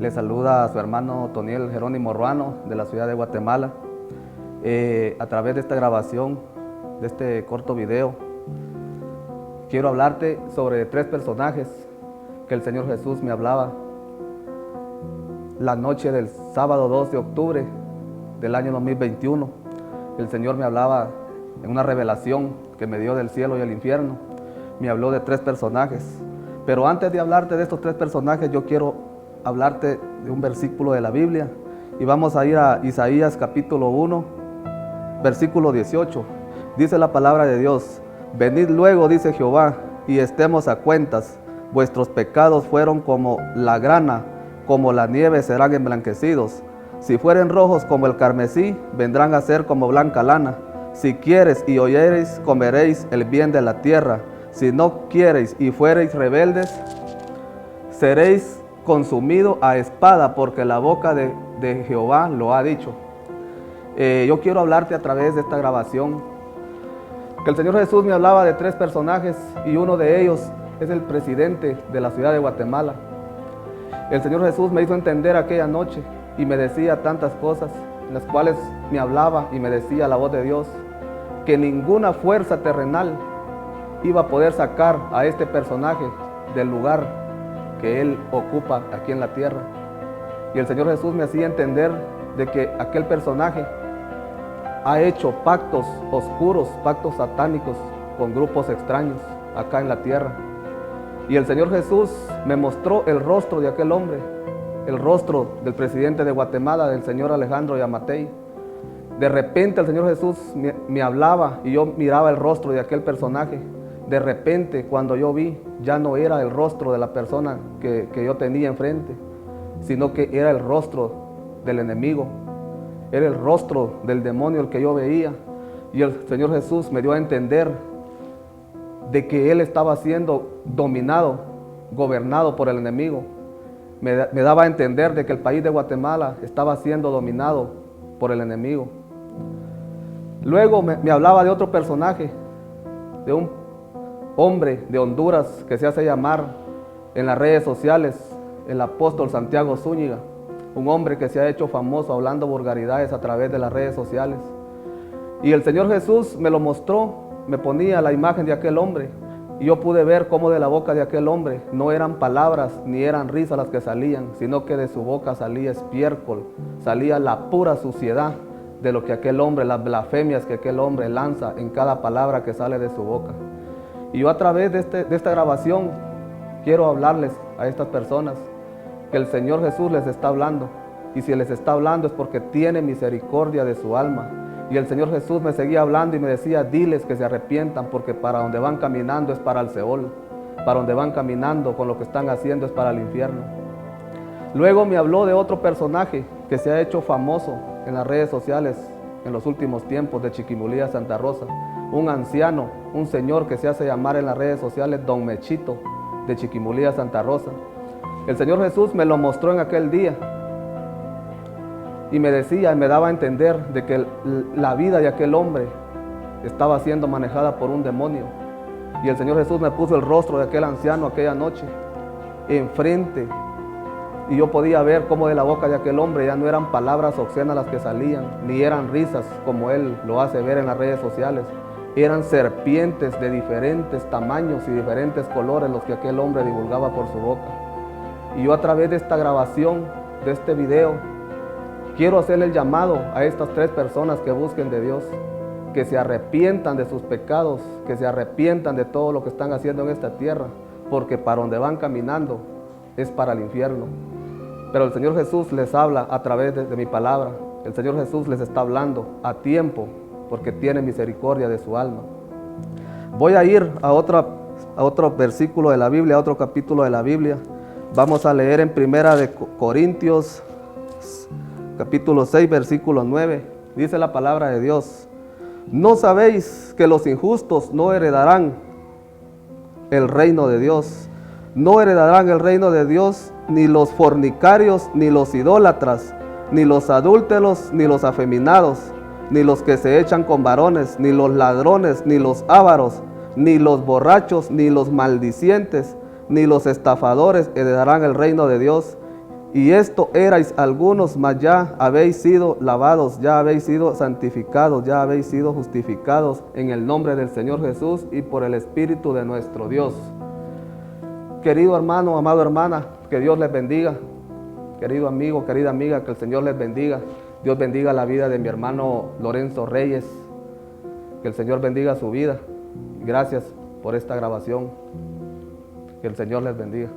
Le saluda a su hermano Toniel Jerónimo Ruano de la ciudad de Guatemala. A través de esta grabación, de este corto video, quiero hablarte sobre 3 personajes que el Señor Jesús me hablaba la noche del sábado 2 de octubre del año 2021. El Señor me hablaba en una revelación que me dio del cielo y el infierno. Me habló de 3 personajes. Pero antes de hablarte de estos 3 personajes, yo quiero hablarte de un versículo de la Biblia. Y vamos a ir a Isaías capítulo 1, versículo 18. Dice la palabra de Dios: venid luego, dice Jehová, y estemos a cuentas. Vuestros pecados fueron como la grana, como la nieve serán emblanquecidos. Si fueren rojos como el carmesí, vendrán a ser como blanca lana. Si quieres y oyereis, comeréis el bien de la tierra. Si no quiereis y fuereis rebeldes, seréis consumidos a espada, porque la boca de Jehová lo ha dicho. Yo quiero hablarte a través de esta grabación que el Señor Jesús me hablaba de 3 personajes, y uno de ellos es el presidente de la ciudad de Guatemala. El Señor Jesús me hizo entender aquella noche y me decía tantas cosas, en las cuales me hablaba y me decía la voz de Dios, que ninguna fuerza terrenal iba a poder sacar a este personaje del lugar que él ocupa aquí en la tierra. Y el Señor Jesús me hacía entender de que aquel personaje ha hecho pactos oscuros, pactos satánicos con grupos extraños acá en la tierra. Y el Señor Jesús me mostró el rostro de aquel hombre, el rostro del presidente de Guatemala, del señor Alejandro Yamatei. De repente el Señor Jesús me hablaba y yo miraba el rostro de aquel personaje. De repente, cuando yo vi, ya no era el rostro de la persona que yo tenía enfrente, sino que era el rostro del enemigo, era el rostro del demonio el que yo veía. Y el Señor Jesús me dio a entender de que él estaba siendo dominado, gobernado por el enemigo. Me daba a entender de que el país de Guatemala estaba siendo dominado por el enemigo. Luego me hablaba de otro personaje, de un hombre de Honduras que se hace llamar en las redes sociales el apóstol Santiago Zúñiga, un hombre que se ha hecho famoso hablando vulgaridades a través de las redes sociales. Y el Señor Jesús me lo mostró, me ponía la imagen de aquel hombre, y yo pude ver cómo de la boca de aquel hombre no eran palabras ni eran risas las que salían, sino que de su boca salía estiércol, salía la pura suciedad de lo que aquel hombre, las blasfemias que aquel hombre lanza en cada palabra que sale de su boca. Y yo a través de esta grabación quiero hablarles a estas personas que el Señor Jesús les está hablando, y si les está hablando es porque tiene misericordia de su alma. Y el Señor Jesús me seguía hablando y me decía: diles que se arrepientan, porque para donde van caminando es para el Seol, para donde van caminando con lo que están haciendo es para el infierno. Luego me habló de otro personaje que se ha hecho famoso en las redes sociales en los últimos tiempos, de Chiquimulía, Santa Rosa, un anciano, un señor que se hace llamar en las redes sociales Don Mechito, de Chiquimulía, Santa Rosa. El Señor Jesús me lo mostró en aquel día y me decía, me daba a entender de que la vida de aquel hombre estaba siendo manejada por un demonio. Y el Señor Jesús me puso el rostro de aquel anciano aquella noche enfrente, y yo podía ver cómo de la boca de aquel hombre ya no eran palabras obscenas las que salían, ni eran risas como él lo hace ver en las redes sociales. Eran serpientes de diferentes tamaños y diferentes colores los que aquel hombre divulgaba por su boca. Y yo a través de esta grabación, de este video, quiero hacerle el llamado a estas 3 personas que busquen de Dios, que se arrepientan de sus pecados, que se arrepientan de todo lo que están haciendo en esta tierra, porque para donde van caminando es para el infierno. Pero el Señor Jesús les habla a través de mi palabra. El Señor Jesús les está hablando a tiempo, porque tiene misericordia de su alma. Voy a ir a otro versículo de la Biblia, a otro capítulo de la Biblia. Vamos a leer en Primera de Corintios, capítulo 6, versículo 9. Dice la palabra de Dios: ¿no sabéis que los injustos no heredarán el reino de Dios? No heredarán el reino de Dios ni los fornicarios, ni los idólatras, ni los adúlteros, ni los afeminados, ni los que se echan con varones, ni los ladrones, ni los ávaros, ni los borrachos, ni los maldicientes, ni los estafadores heredarán el reino de Dios. Y esto erais algunos, mas ya habéis sido lavados, ya habéis sido santificados, ya habéis sido justificados en el nombre del Señor Jesús y por el Espíritu de nuestro Dios. Querido hermano, amado hermana, que Dios les bendiga. Querido amigo, querida amiga, que el Señor les bendiga. Dios bendiga la vida de mi hermano Lorenzo Reyes. Que el Señor bendiga su vida. Gracias por esta grabación. Que el Señor les bendiga.